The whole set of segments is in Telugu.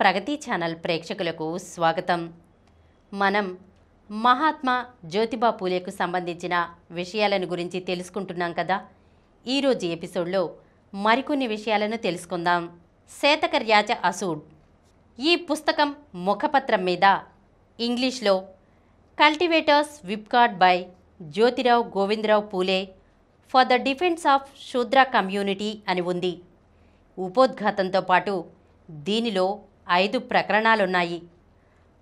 ప్రగతి ఛానల్ ప్రేక్షకులకు స్వాగతం. మనం మహాత్మా జ్యోతిబా పూలేకు సంబంధించిన విషయాలను గురించి తెలుసుకుంటున్నాం కదా. ఈరోజు ఎపిసోడ్లో మరికొన్ని విషయాలను తెలుసుకుందాం. శేతకర్యాచ అసూడ్ ఈ పుస్తకం ముఖపత్రం మీద ఇంగ్లీష్లో cultivators whip card by Jyotirao Govindarao Phule for the defence of శూద్ర కమ్యూనిటీ అని ఉంది. ఉపోద్ఘాతంతో పాటు దీనిలో 5 ప్రకరణాలున్నాయి.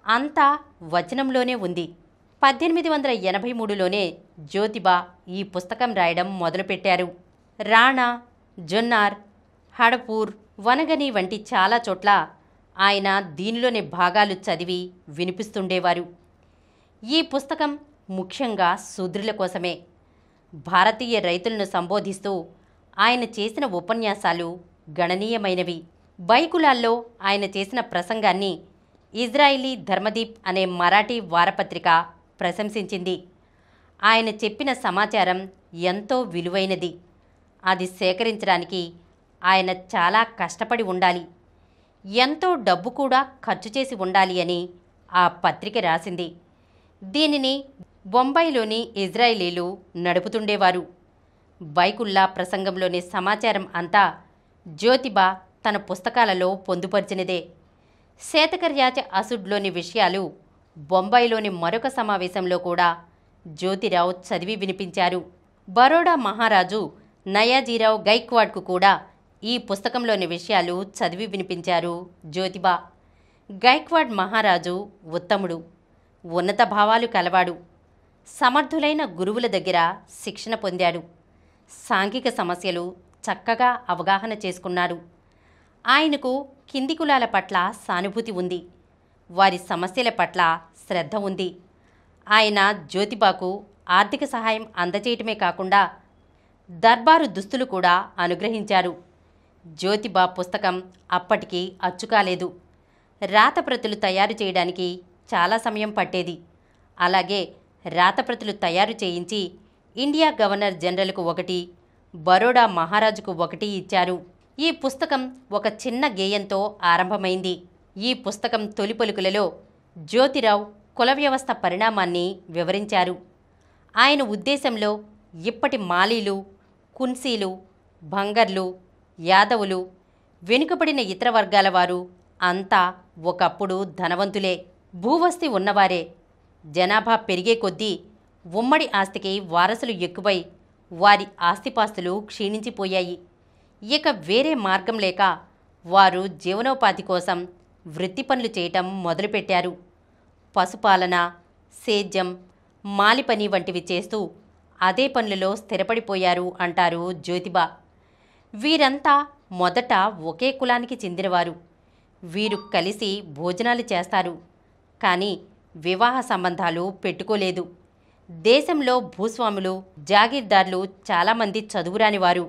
అంతా వచనంలోనే ఉంది. 1883లోనే జ్యోతిబా ఈ పుస్తకం రాయడం మొదలుపెట్టారు. రాణా, జొన్నార్, హడపూర్, వనగని వంటి చాలా చోట్ల ఆయన దీనిలోని భాగాలు చదివి వినిపిస్తుండేవారు. ఈ పుస్తకం ముఖ్యంగా శూద్రుల కోసమే. భారతీయ రైతులను సంబోధిస్తూ ఆయన చేసిన ఉపన్యాసాలు గణనీయమైనవి. బైకులాల్లో ఆయన చేసిన ప్రసంగాన్ని ఇజ్రాయిలీ ధర్మదీప్ అనే మరాఠీ వారపత్రిక ప్రశంసించింది. ఆయన చెప్పిన సమాచారం ఎంతో విలువైనది. అది సేకరించడానికి ఆయన చాలా కష్టపడి ఉండాలి, ఎంతో డబ్బు కూడా ఖర్చు చేసి ఉండాలి అని ఆ పత్రిక రాసింది. దీనిని బొంబాయిలోని ఇజ్రాయిలీలు నడుపుతుండేవారు. బైకుల్లా ప్రసంగంలోని సమాచారం అంతా జ్యోతిబా తన పుస్తకాలలో పొందుపరిచినదే. శేతకర్యాచ అసూడ్లోని విషయాలు బొంబాయిలోని మరొక సమావేశంలో కూడా జ్యోతిరావు చదివి వినిపించారు. బరోడా మహారాజు నయాజీరావు గైక్వాడ్కు కూడా ఈ పుస్తకంలోని విషయాలు చదివి వినిపించారు జ్యోతిబా. గైక్వాడ్ మహారాజు ఉత్తముడు, ఉన్నత భావాలు కలవాడు, సమర్థులైన గురువుల దగ్గర శిక్షణ పొందాడు, సాంఘిక సమస్యలు చక్కగా అవగాహన చేసుకున్నాడు. ఆయనకు కింది కులాల పట్ల సానుభూతి ఉంది, వారి సమస్యల పట్ల శ్రద్ధ ఉంది. ఆయన జ్యోతిబాకు ఆర్థిక సహాయం అందజేయటమే కాకుండా దర్బారు దుస్తులు కూడా అనుగ్రహించారు. జ్యోతిబా పుస్తకం అప్పటికి అచ్చుకాలేదు. రాతప్రతులు తయారు చేయడానికి చాలా సమయం పట్టేది. అలాగే రాతప్రతులు తయారు చేయించి ఇండియా గవర్నర్ జనరల్కు 1, బరోడా మహారాజుకు 1 ఇచ్చారు. ఈ పుస్తకం ఒక చిన్న గేయంతో ఆరంభమైంది. ఈ పుస్తకం తొలి పలుకులలో జ్యోతిరావు కుల వ్యవస్థ పరిణామాన్ని వివరించారు. ఆయన ఉద్దేశంలో ఇప్పటి మాలీలు, కున్సీలు, బంగర్లు, యాదవులు, వెనుకబడిన ఇతర వర్గాల వారు అంతా ఒకప్పుడు ధనవంతులే, భూవస్తి ఉన్నవారే. జనాభా పెరిగే కొద్దీ ఉమ్మడి ఆస్తికి వారసులు ఎక్కువై వారి ఆస్తిపాస్తులు క్షీణించిపోయాయి. ఇక వేరే మార్గం లేక వారు జీవనోపాధి కోసం వృత్తి పనులు చేయటం మొదలుపెట్టారు. పశుపాలన, సేద్యం, మాలిపని వంటివి చేస్తూ అదే పనులలో స్థిరపడిపోయారు అంటారు జ్యోతిబా. వీరంతా మొదట ఒకే కులానికి చెందినవారు. వీరు కలిసి భోజనాలు చేస్తారు, కానీ వివాహ సంబంధాలు పెట్టుకోలేదు. దేశంలో భూస్వాములు, జాగీర్దార్లు చాలామంది చదువురాని వారు.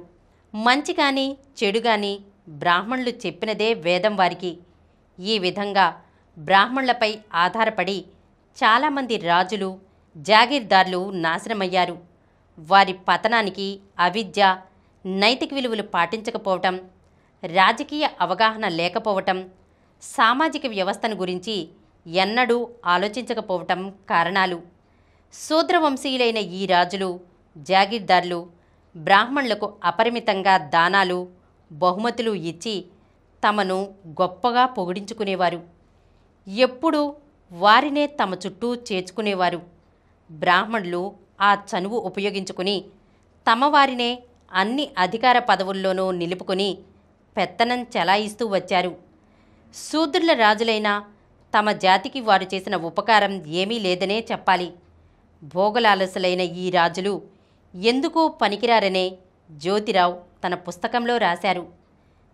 మంచి కానీ చెడు కానీ బ్రాహ్మణులు చెప్పినదే వేదం వారికి. ఈ విధంగా బ్రాహ్మణులపై ఆధారపడి చాలామంది రాజులు, జాగీర్దార్లు నాశనమయ్యారు. వారి పతనానికి అవిద్య, నైతిక విలువలు పాటించకపోవటం, రాజకీయ అవగాహన లేకపోవటం, సామాజిక వ్యవస్థను గురించి ఎన్నడూ ఆలోచించకపోవటం కారణాలు. శూద్రవంశీయులైన ఈ రాజులు, జాగీర్దార్లు బ్రాహ్మణులకు అపరిమితంగా దానాలు, బహుమతులు ఇచ్చి తమను గొప్పగా పొగిడించుకునేవారు. ఎప్పుడూ వారినే తమ చుట్టూ చేర్చుకునేవారు. బ్రాహ్మణులు ఆ చనువు ఉపయోగించుకుని తమ వారినే అన్ని అధికార పదవుల్లోనూ నిలుపుకొని పెత్తనం చెలాయిస్తూ వచ్చారు. శూద్రుల రాజులైన తమ జాతికి వారు చేసిన ఉపకారం ఏమీ లేదనే చెప్పాలి. భోగలాలసులైన ఈ రాజులు ఎందుకో పనికిరారనే జ్యోతిరావు తన పుస్తకంలో రాశారు.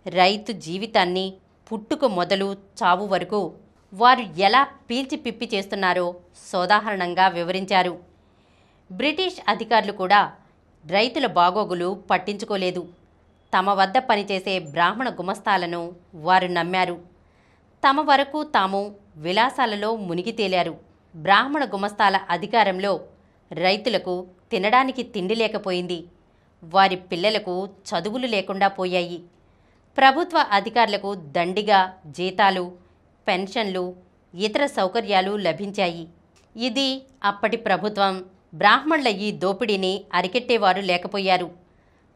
రైతు జీవితాన్ని పుట్టుక మొదలు చావు వరకు వారు ఎలా పీల్చి పిప్పి చేస్తున్నారో సోదాహరణంగా వివరించారు. బ్రిటిష్ అధికారులు కూడా రైతుల బాగోగులు పట్టించుకోలేదు. తమ వద్ద పనిచేసే బ్రాహ్మణ గుమస్తాలను వారు నమ్మారు. తమ వరకు తాము విలాసాలలో మునిగి తేలారు. బ్రాహ్మణ గుమస్తాల అధికారంలో రైతులకు తినడానికి తిండి లేకపోయింది. వారి పిల్లలకు చదువులు లేకుండా పోయాయి. ప్రభుత్వ అధికారులకు దండిగా జీతాలు, పెన్షన్లు, ఇతర సౌకర్యాలు లభించాయి. ఇది అప్పటి ప్రభుత్వం. బ్రాహ్మణుల ఈ దోపిడీని అరికెట్టేవారు లేకపోయారు.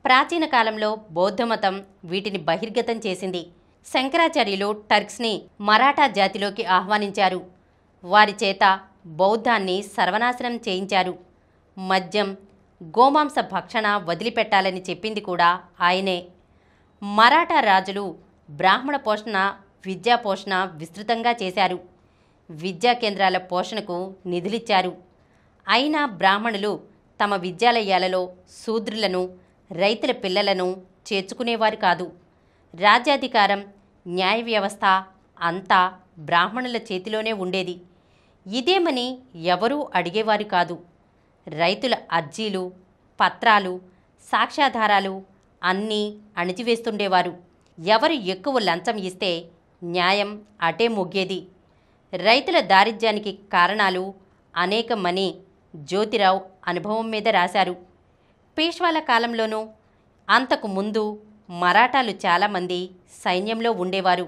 ప్రాచీన కాలంలో బౌద్ధమతం వీటిని బహిర్గతం చేసింది. శంకరాచార్యులు టర్క్స్ని మరాఠా జాతిలోకి ఆహ్వానించారు. వారి చేత బౌద్ధాన్ని సర్వనాశనం చేయించారు. మద్యం, గోమాంస భక్షణ వదిలిపెట్టాలని చెప్పింది కూడా ఆయనే. మరాఠా రాజులు బ్రాహ్మణ పోషణ, విద్యా పోషణ విస్తృతంగా చేశారు. విద్యా కేంద్రాల పోషణకు నిధులిచ్చారు. అయినా బ్రాహ్మణులు తమ విద్యాలయాలలో శూద్రులను, రైతుల పిల్లలను చేర్చుకునేవారు కాదు. రాజ్యాధికారం, న్యాయ వ్యవస్థ అంతా బ్రాహ్మణుల చేతిలోనే ఉండేది. ఇదేమని ఎవరూ అడిగేవారు కాదు. రైతుల అర్జీలు, పత్రాలు, సాక్ష్యాధారాలు అన్నీ అణిచివేస్తుండేవారు. ఎవరు ఎక్కువ లంచం ఇస్తే న్యాయం అటే మొగ్గేది. రైతుల దారిద్ర్యానికి కారణాలు అనేకమని జ్యోతిరావు అనుభవం మీద రాశారు. పేష్వాల కాలంలోనూ అంతకు ముందు మరాఠాలు చాలామంది సైన్యంలో ఉండేవారు.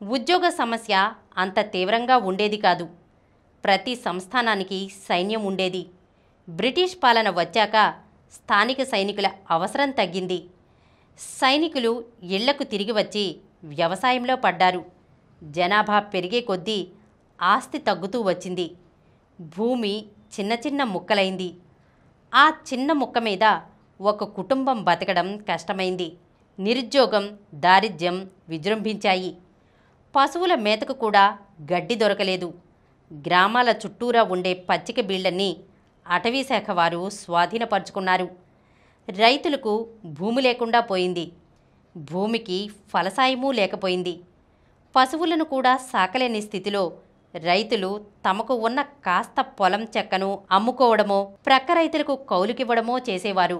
ఉద్యోగ సమస్య అంత తీవ్రంగా ఉండేది కాదు. ప్రతి సంస్థానానికి సైన్యం ఉండేది. బ్రిటిష్ పాలన వచ్చాక స్థానిక సైనికుల అవసరం తగ్గింది. సైనికులు ఇళ్లకు తిరిగి వచ్చి వ్యవసాయంలో పడ్డారు. జనాభా పెరిగే కొద్దీ ఆస్తి తగ్గుతూ వచ్చింది. భూమి చిన్న చిన్న ముక్కలైంది. ఆ చిన్న ముక్క మీద ఒక కుటుంబం బతకడం కష్టమైంది. నిరుద్యోగం, దారిద్ర్యం విజృంభించాయి. పశువుల మేతకు కూడా గడ్డి దొరకలేదు. గ్రామాల చుట్టూరా ఉండే పచ్చిక బీళ్లన్నీ అటవీశాఖ వారు స్వాధీనపరుచుకున్నారు. రైతులకు భూమి లేకుండా పోయింది. భూమికి ఫలసాయమూ లేకపోయింది. పశువులను కూడా సాకలేని స్థితిలో రైతులు తమకు ఉన్న కాస్త పొలం చెక్కను అమ్ముకోవడమో, ప్రక్క రైతులకు కౌలుకివ్వడమో చేసేవారు.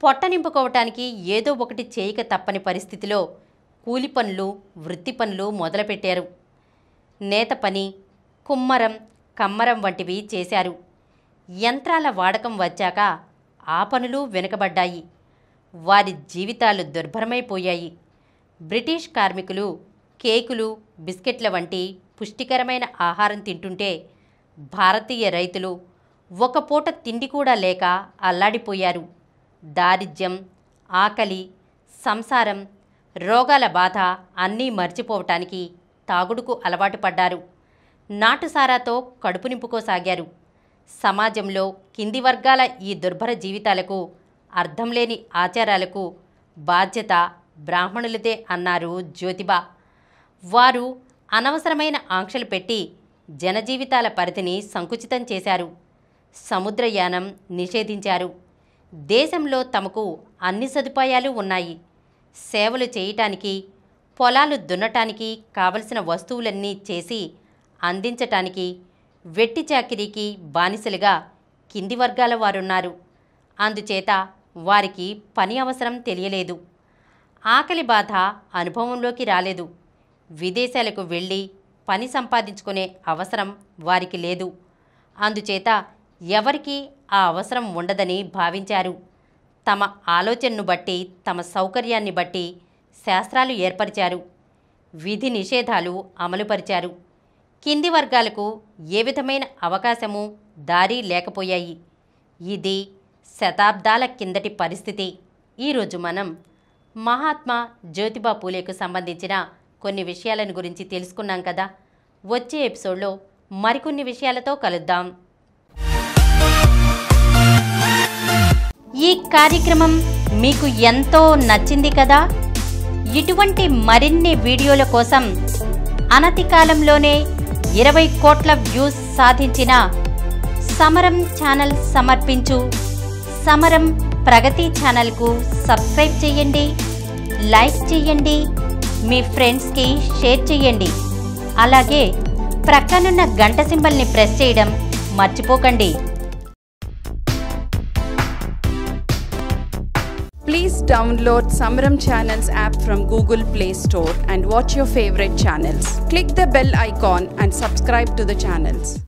పొట్ట నింపుకోవటానికి ఏదో ఒకటి చేయక తప్పని పరిస్థితిలో కూలి పనులు, వృత్తి పనులు మొదలుపెట్టారు. నేత పని, కుమ్మరం, కమ్మరం వంటివి చేశారు. యంత్రాల వాడకం వచ్చాక ఆ పనులు వెనుకబడ్డాయి. వారి జీవితాలు దుర్భరమైపోయాయి. బ్రిటిష్ కార్మికులు కేకులు, బిస్కెట్ల వంటి పుష్టికరమైన ఆహారం తింటుంటే భారతీయ రైతులు ఒక పూట తిండి కూడా లేక అల్లాడిపోయారు. దారిద్ర్యం, ఆకలి, సంసారం, రోగాల బాధ అన్నీ మర్చిపోవటానికి తాగుడుకు అలవాటు పడ్డారు. నాటుసారాతో కడుపు నింపుకోసాగారు. సమాజంలో కింది వర్గాల ఈ దుర్భర జీవితాలకు, అర్థం లేని ఆచారాలకు బాధ్యత బ్రాహ్మణులదే అన్నారు జ్యోతిబా. వారు అనవసరమైన ఆంక్షలు పెట్టి జనజీవితాల పరిధిని సంకుచితం చేశారు. సముద్రయానం నిషేధించారు. దేశంలో తమకు అన్ని సదుపాయాలు ఉన్నాయి. సేవలు చేయటానికి, పొలాలు దున్నటానికి కావలసిన వస్తువులన్నీ చేసి అందించటానికి వెట్టి చాకిరీకి బానిసలుగా కింది వర్గాల వారున్నారు. అందుచేత వారికి పని అవసరం తెలియలేదు. ఆకలి బాధ అనుభవంలోకి రాలేదు. విదేశాలకు వెళ్ళి పని సంపాదించుకునే అవసరం వారికి లేదు. అందుచేత ఎవరికి ఆ అవసరం ఉండదని భావించారు. తమ ఆలోచనను బట్టి, తమ సౌకర్యాన్ని బట్టి శాస్త్రాలు ఏర్పరిచారు. విధి నిషేధాలు అమలుపరిచారు. కింది వర్గాలకు ఏ విధమైన అవకాశము, దారి లేకపోయాయి. ఇది శతాబ్దాల కిందటి పరిస్థితి. ఈరోజు మనం మహాత్మా జ్యోతిబా పూలేకు సంబంధించిన కొన్ని విషయాలను గురించి తెలుసుకున్నాం కదా. వచ్చే ఎపిసోడ్లో మరికొన్ని విషయాలతో కలుద్దాం. ఈ కార్యక్రమం మీకు ఎంతో నచ్చింది కదా. ఇటువంటి మరిన్ని వీడియోల కోసం అనతి కాలంలోనే 20 కోట్ల వ్యూస్ సాధించిన సమరం ఛానల్ సమర్పించు సమరం ప్రగతి ఛానల్కు సబ్స్క్రైబ్ చేయండి, లైక్ చేయండి, మీ ఫ్రెండ్స్కి షేర్ చేయండి. అలాగే ప్రక్కనున్న గంట సింబల్ని ప్రెస్ చేయడం మర్చిపోకండి. Please download Samaram Channels app from Google Play Store and watch your favorite channels. Click the bell icon and subscribe to the channels.